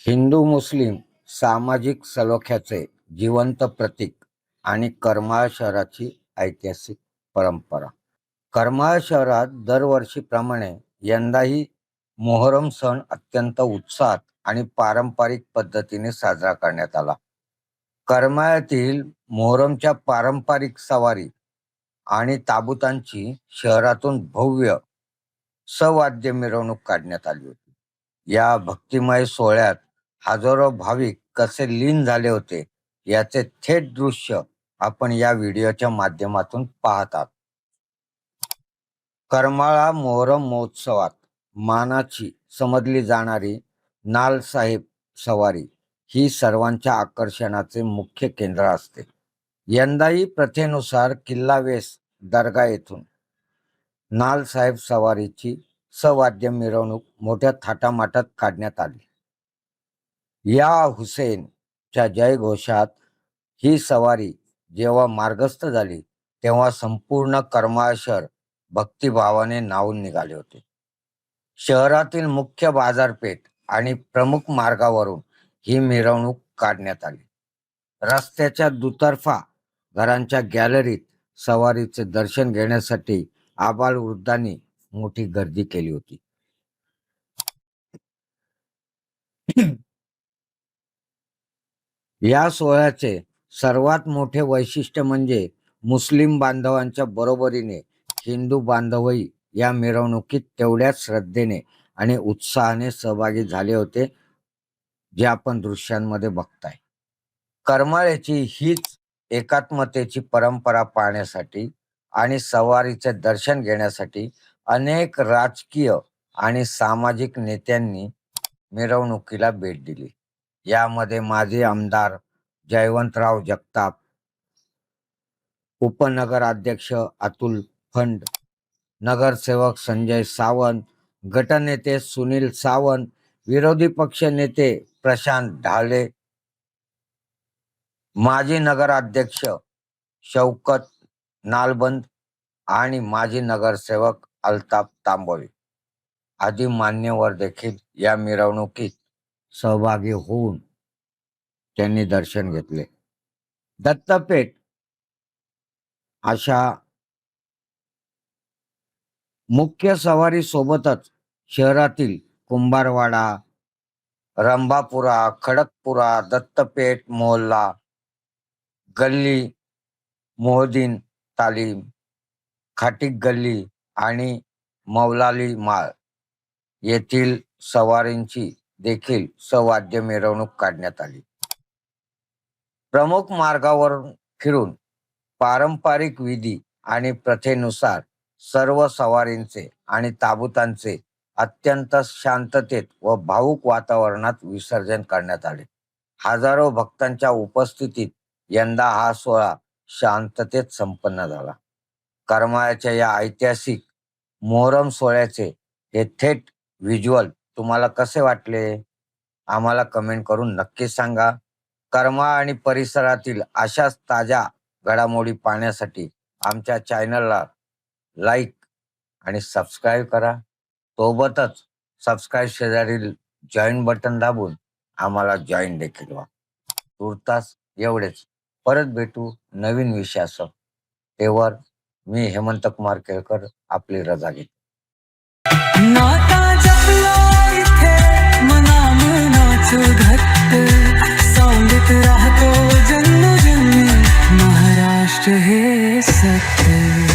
हिंदू मुस्लिम सामाजिक सलोख्याचे जिवंत प्रतीक आणि करमाळ शहराची ऐतिहासिक परंपरा. करमाळ शहरात दरवर्षीप्रमाणे यंदाही मोहरम सण अत्यंत उत्साहात आणि पारंपरिक पद्धतीने साजरा करण्यात आला. करमाळ्यातील मोहरमच्या पारंपरिक सवारी आणि ताबुतांची शहरातून भव्य सवाद्य मिरवणूक काढण्यात आली होती. या भक्तिमय सोहळ्यात हजारो भाविक कसे लीन झाले होते याचे थेट दृश्य आपण या व्हिडिओच्या माध्यमातून पाहत आहात. करमाळा मोहरम महोत्सवात मानाची समजली जाणारी नालसाहेब सवारी ही सर्वांच्या आकर्षणाचे मुख्य केंद्र असते. यंदाही प्रथेनुसार किल्ला वेस दर्गा येथून नालसाहेब सवारीची सवाद्य मिरवणूक मोठ्या थाटामाटात काढण्यात आली. या हुसेनच्या जयघोषात ही सवारी जेव्हा मार्गस्थ झाली तेव्हा संपूर्ण करमाळ शहर भक्तिभावाने न्हाऊन निघाले होते. शहरातील मुख्य बाजारपेठ आणि प्रमुख मार्गावरून ही मिरवणूक काढण्यात आली. रस्त्याच्या दुतर्फा घरांच्या गॅलरीत सवारीचे दर्शन घेण्यासाठी आबालवृद्धांनी मोठी गर्दी केली होती. या सोहळ्याचे सर्वात मोठे वैशिष्ट्य म्हणजे मुस्लिम बांधवांच्या बरोबरीने हिंदू बांधवही या मिरवणुकीत तेवढ्याच श्रद्धेने आणि उत्साहाने सहभागी झाले होते, जे आपण दृश्यांमध्ये बघताय. करमाळ्याची हीच एकात्मतेची परंपरा पाहण्यासाठी आणि सवारीचे दर्शन घेण्यासाठी अनेक राजकीय आणि सामाजिक नेत्यांनी मिरवणुकीला भेट दिली. यामध्ये माजी आमदार जयवंतराव जगताप, उपनगराध्यक्ष अतुल फंड, नगरसेवक संजय सावंत, गटनेते सुनील सावंत, विरोधी पक्ष नेते प्रशांत ढाले, माजी नगराध्यक्ष शौकत नालबंद आणि माजी नगरसेवक अल्ताफ तांबोळी आदी मान्यवर देखील या मिरवणुकीत सहभागी होऊन त्यांनी दर्शन घेतले. दत्तपेठ अशा मुख्य सवारी सोबतच शहरातील कुंभारवाडा, रंभापुरा, खडकपुरा, दत्तपेठ मोहल्ला, गल्ली, मोहद्दीन तालीम, खाटीक गल्ली आणि मौलाली माळ येथील सवारींची देखील सवाद्य मिरवणूक काढण्यात आली. प्रमुख मार्गावरून फिरून पारंपरिक विधी आणि प्रथेनुसार सर्व सवारींचे आणि ताबुतांचे अत्यंत शांततेत व भावुक वातावरणात विसर्जन करण्यात आले. हजारो भक्तांच्या उपस्थितीत यंदा हा सोहळा शांततेत संपन्न झाला. करमाळ्याच्या या ऐतिहासिक मोहरम सोहळ्याचे हे थेट व्हिज्युअल तुम्हाला कसे वाटले? आम्हाला कमेंट करून नक्की सांगा. करमाळ आणि परिसरातील अशाच ताज्या घडामोडी पाहण्यासाठी आमच्या चॅनलला लाईक आणि सबस्क्राईब करा. सोबतच सबस्क्राईब शेजारील जॉईन बटन दाबून आम्हाला जॉईन देखील व्हा. तुर्तास एवढेच. परत भेटू नवीन विषयासह. तेव्हा मी हेमंत कुमार केळकर आपली रजा घेतो. नाता जपला इथे मनामनाचं घट्ट, सांगत राहतो जन्मोजन्मी महाराष्ट्र हे सत्य.